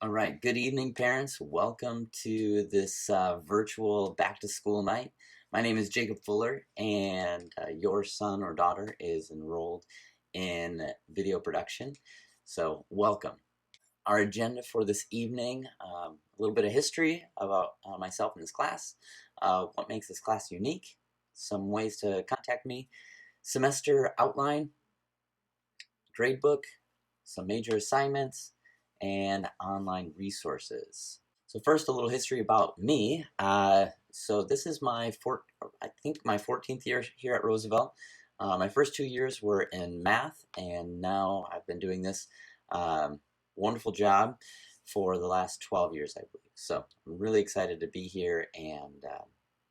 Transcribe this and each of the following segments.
All right, good evening, parents. Welcome to this virtual back to school night. My name is Jacob Fuller, and your son or daughter is enrolled in video production. So, welcome. Our agenda for this evening, a little bit of history about myself in this class, what makes this class unique, some ways to contact me, semester outline, gradebook, some major assignments, and online resources. So first, a little history about me. So this is I think my 14th year here at Roosevelt. My first 2 years were in math, and now I've been doing this wonderful job for the last 12 years, I believe. So I'm really excited to be here, and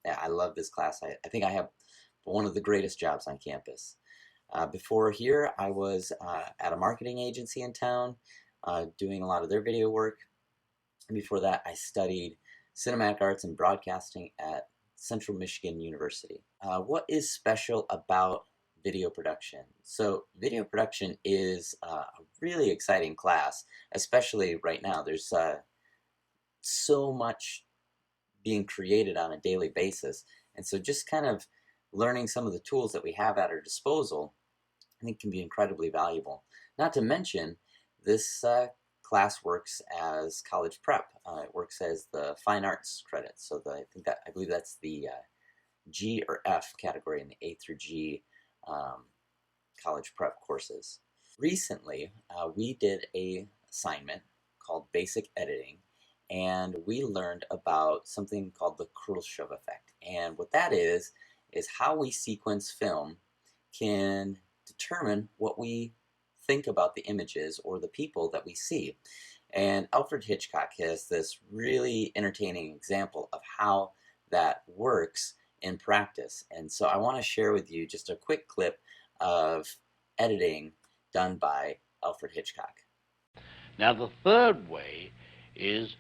yeah, I love this class. I think I have one of the greatest jobs on campus. Before here, I was at a marketing agency in town doing a lot of their video work. And before that, I studied cinematic arts and broadcasting at Central Michigan University. What is special about video production? So video production is a really exciting class, especially right now. There's so much being created on a daily basis. And so just kind of learning some of the tools that we have at our disposal, I think, can be incredibly valuable. Not to mention, this class works as college prep. It works as the fine arts credits. So I believe that's the G or F category in the A through G college prep courses. Recently, we did a assignment called Basic Editing, and we learned about something called the Khrushchev effect. And what that is how we sequence film can determine what we think about the images or the people that we see. And Alfred Hitchcock has this really entertaining example of how that works in practice. And so I want to share with you just a quick clip of editing done by Alfred Hitchcock. Now, the third way is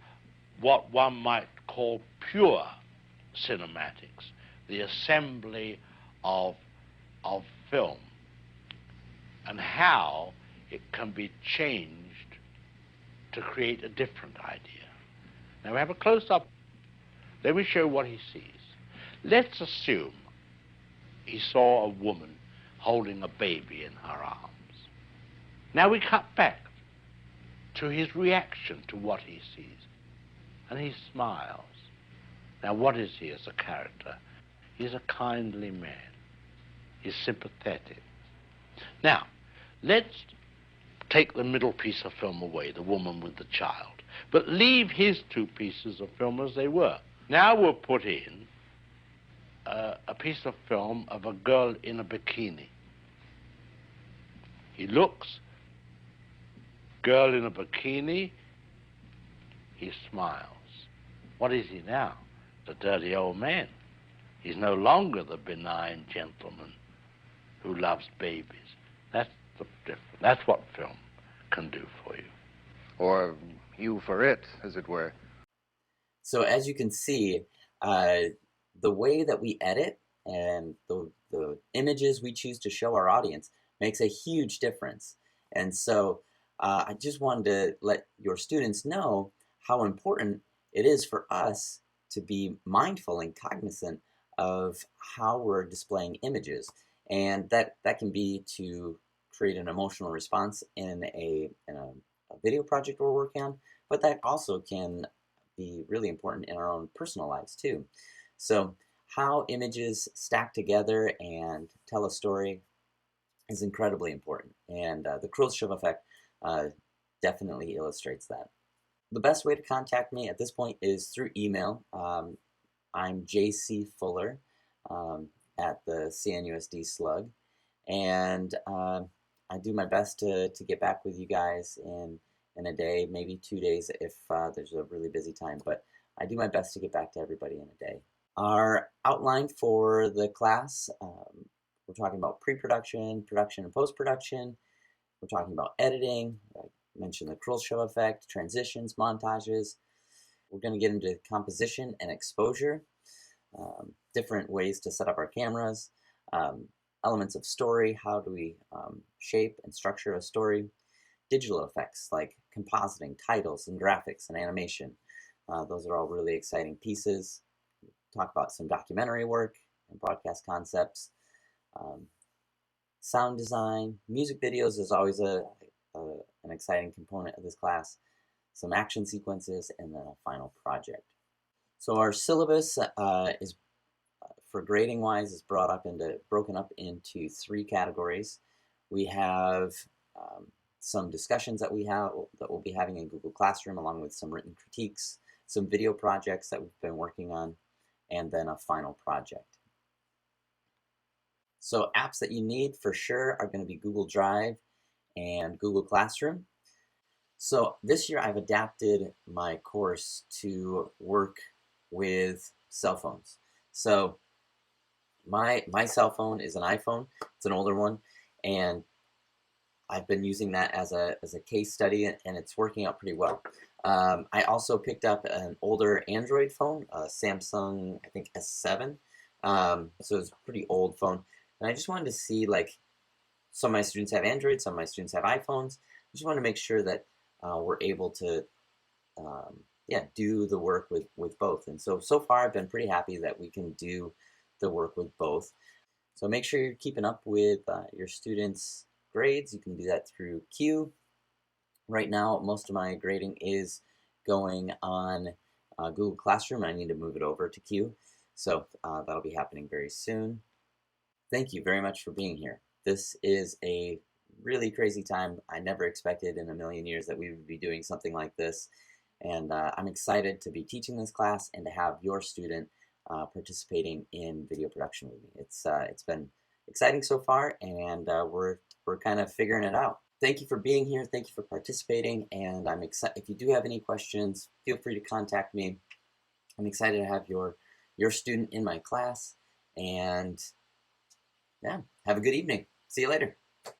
what one might call pure cinematics, the assembly of film, and how it can be changed to create a different idea. Now, we have a close-up. Let me show what he sees. Let's assume he saw a woman holding a baby in her arms. Now we cut back to his reaction to what he sees, and he smiles. Now, what is he as a character? He's a kindly man. He's sympathetic. Now, let's take the middle piece of film away, the woman with the child, but leave his two pieces of film as they were. Now we'll put in a piece of film of a girl in a bikini. He looks, girl in a bikini, he smiles. What is he now? The dirty old man. He's no longer the benign gentleman who loves babies. That's the difference. That's what film can do for you. Or you for it, as it were. So as you can see, the way that we edit and the images we choose to show our audience makes a huge difference. And so I just wanted to let your students know how important it is for us to be mindful and cognizant of how we're displaying images. And that can be to create an emotional response in a video project we're working on, but that also can be really important in our own personal lives too. So how images stack together and tell a story is incredibly important, and the Khrushchev effect definitely illustrates that. The best way to contact me at this point is through email. I'm JC Fuller at the CNUSD Slug, and I do my best to get back with you guys in a day, maybe 2 days if there's a really busy time, but I do my best to get back to everybody in a day. Our outline for the class, we're talking about pre-production, production, and post-production. We're talking about editing. I mentioned the Khrushchev effect, transitions, montages. We're going to get into composition and exposure, different ways to set up our cameras, elements of story, how do we shape and structure a story, digital effects like compositing, titles, and graphics and animation. Those are all really exciting pieces. Talk about some documentary work and broadcast concepts. Um, Sound design, music videos is always an exciting component of this class. Some action sequences, and then a final project. So our syllabus is for grading wise is broken up into 3 categories. We have some discussions that we'll be having in Google Classroom, along with some written critiques, some video projects that we've been working on, and then a final project. So apps that you need for sure are going to be Google Drive and Google Classroom. So this year I've adapted my course to work with cell phones. So my cell phone is an iPhone. It's an older one, and I've been using that as a case study, and it's working out pretty well. I also picked up an older Android phone, a Samsung, I think S7. So it's a pretty old phone, and I just wanted to see, like, some of my students have Android, some of my students have iPhones. I just want to make sure that we're able to do the work with both. And so far I've been pretty happy that we can do the work with both. So make sure you're keeping up with your students' grades. You can do that through Q. Right now, most of my grading is going on Google Classroom. I need to move it over to Q. So that'll be happening very soon. Thank you very much for being here. This is a really crazy time. I never expected in a million years that we would be doing something like this. And I'm excited to be teaching this class and to have your student participating in video production with me. It's been exciting so far, and we're kind of figuring it out. Thank you for being here. Thank you for participating, and I'm excited. If you do have any questions, feel free to contact me. I'm excited to have your student in my class, and yeah, have a good evening. See you later.